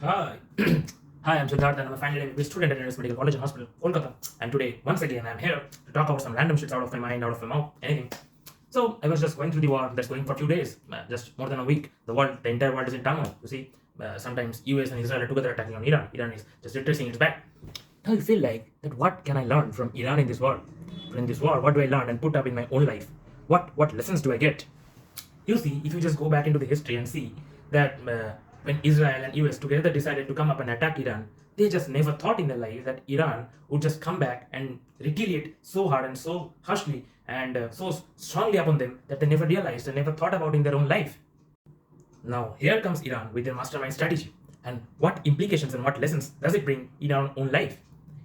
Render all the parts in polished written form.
Hi. Hi, I'm Siddharth and I'm a final year MBA student at NS Medical College and Hospital, Kolkata. And today, once again, I'm here to talk about some random shits out of my mind, out of my mouth, anything. So, I was just going through the war that's going for a few days, just more than a week. The entire world is in turmoil. You see, sometimes US and Israel are together attacking on Iran. Iran is just retracing its back. Now you feel like that what can I learn from Iran in this war? In this war, what do I learn and put up in my own life? What lessons do I get? You see, if you just go back into the history and see that when Israel and US together decided to come up and attack Iran, they just never thought in their life that Iran would just come back and retaliate so hard and so harshly and so strongly upon them that they never realized and never thought about in their own life. Now, here comes Iran with their mastermind strategy. And what implications and what lessons does it bring in our own life?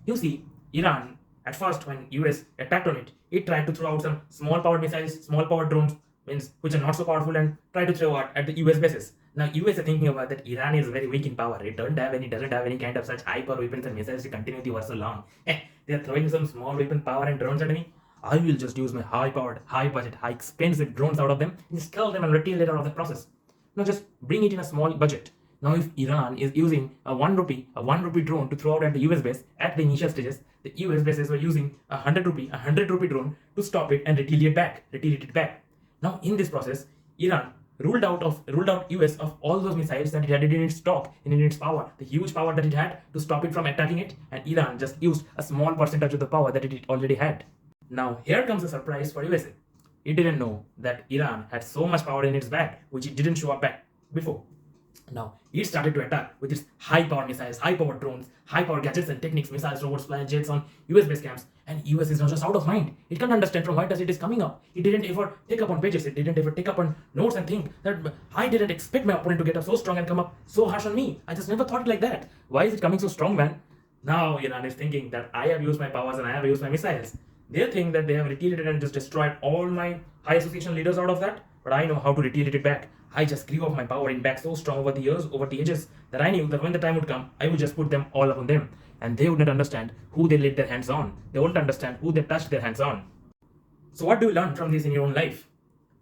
You see, Iran, at first, when US attacked on it, it tried to throw out some small powered missiles, small powered drones, means which are not so powerful, and try to throw out at the US bases. Now, US are thinking about that Iran is very weak in power. It doesn't have any kind of such high power weapons and missiles to continue the war so long. They are throwing some small weapon power and drones at me. I will just use my high powered, high budget, high expensive drones out of them and just kill them and retaliate out of the process. Now just bring it in a small budget. Now if Iran is using a one rupee drone to throw out at the US base at the initial stages, the US bases were using a 100 rupee drone to stop it and retaliate it back. Now in this process, Iran ruled out US of all those missiles that it had in its stock and in its power, the huge power that it had to stop it from attacking it, and Iran just used a small percentage of the power that it already had. Now here comes a surprise for USA. It didn't know that Iran had so much power in its back, which it didn't show up back before. Now, it started to attack with its high-power missiles, high-power drones, high-power gadgets and techniques, missiles, robots, flying jets on US base camps. And US is not just out of mind. It can't understand from where does it is coming up. It didn't ever take up on pages. It didn't ever take up on notes and think that I didn't expect my opponent to get up so strong and come up so harsh on me. I just never thought it like that. Why is it coming so strong, man? Now Iran is thinking that I have used my powers and I have used my missiles. They think that they have retaliated and just destroyed all my high association leaders out of that, but I know how to retaliate it back. I just grew up my power in back so strong over the years, over the ages, that I knew that when the time would come, I would just put them all upon them. And they wouldn't understand who they laid their hands on. They wouldn't understand who they touched their hands on. So what do you learn from this in your own life?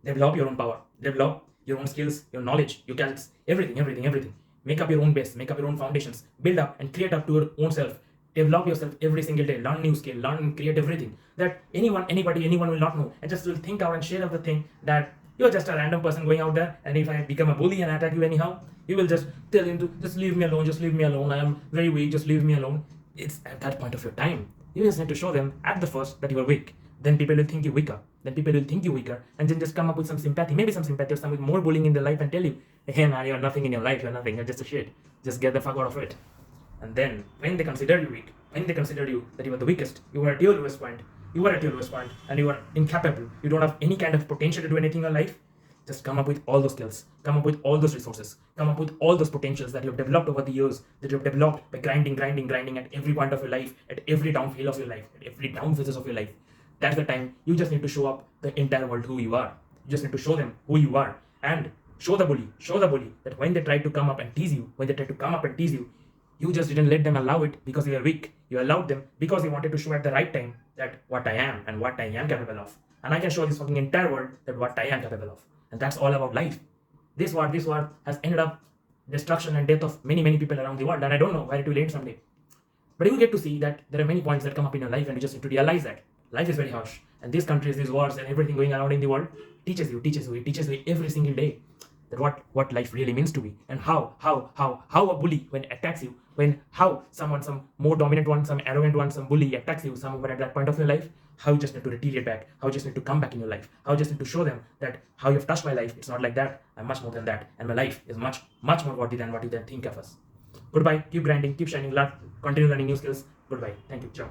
Develop your own power. Develop your own skills, your knowledge, your gadgets, everything. Make up your own base, make up your own foundations, build up and create up to your own self. Develop yourself every single day, learn new skill, learn and create everything that anyone will not know, and just will think out and share out the thing that you're just a random person going out there, and if I become a bully and attack you anyhow, you will just tell him to just leave me alone, I am very weak, just leave me alone. It's at that point of your time. You just need to show them at the first that you are weak. Then people will think you weaker. And then just come up with some sympathy, maybe some sympathy or some with more bullying in their life and tell you, hey man, you're nothing in your life, you're nothing, you're just a shit. Just get the fuck out of it. And then, when they consider you weak, when they consider you that you are the weakest, you are at your lowest point, and you are incapable, you don't have any kind of potential to do anything in your life, just come up with all those skills, come up with all those resources, come up with all those potentials that you have developed over the years, that you have developed by grinding at every point of your life, at every downfall of your life, at every down phases of your life. That's the time you just need to show up the entire world who you are. You just need to show them who you are and show the bully that when they try to come up and tease you, you just didn't let them allow it because you are weak. You allowed them because you wanted to show at the right time that what I am and what I am capable of. And I can show this fucking entire world that what I am capable of. And that's all about life. This war has ended up destruction and death of many people around the world. And I don't know where it will end someday. But you get to see that there are many points that come up in your life, and you just need to realize that life is very harsh. And these countries, these wars, and everything going around in the world it teaches you every single day that what life really means to be, and how a bully when attacks you, how some more dominant one, some arrogant one, some bully attacks you somewhere at that point of your life, how you just need to retaliate back, how you just need to come back in your life, how you just need to show them that how you've touched my life, it's not like that, I'm much more than that, and my life is much more worthy than what you then think of us. Goodbye, keep grinding, keep shining, continue learning new skills. Goodbye, thank you, ciao.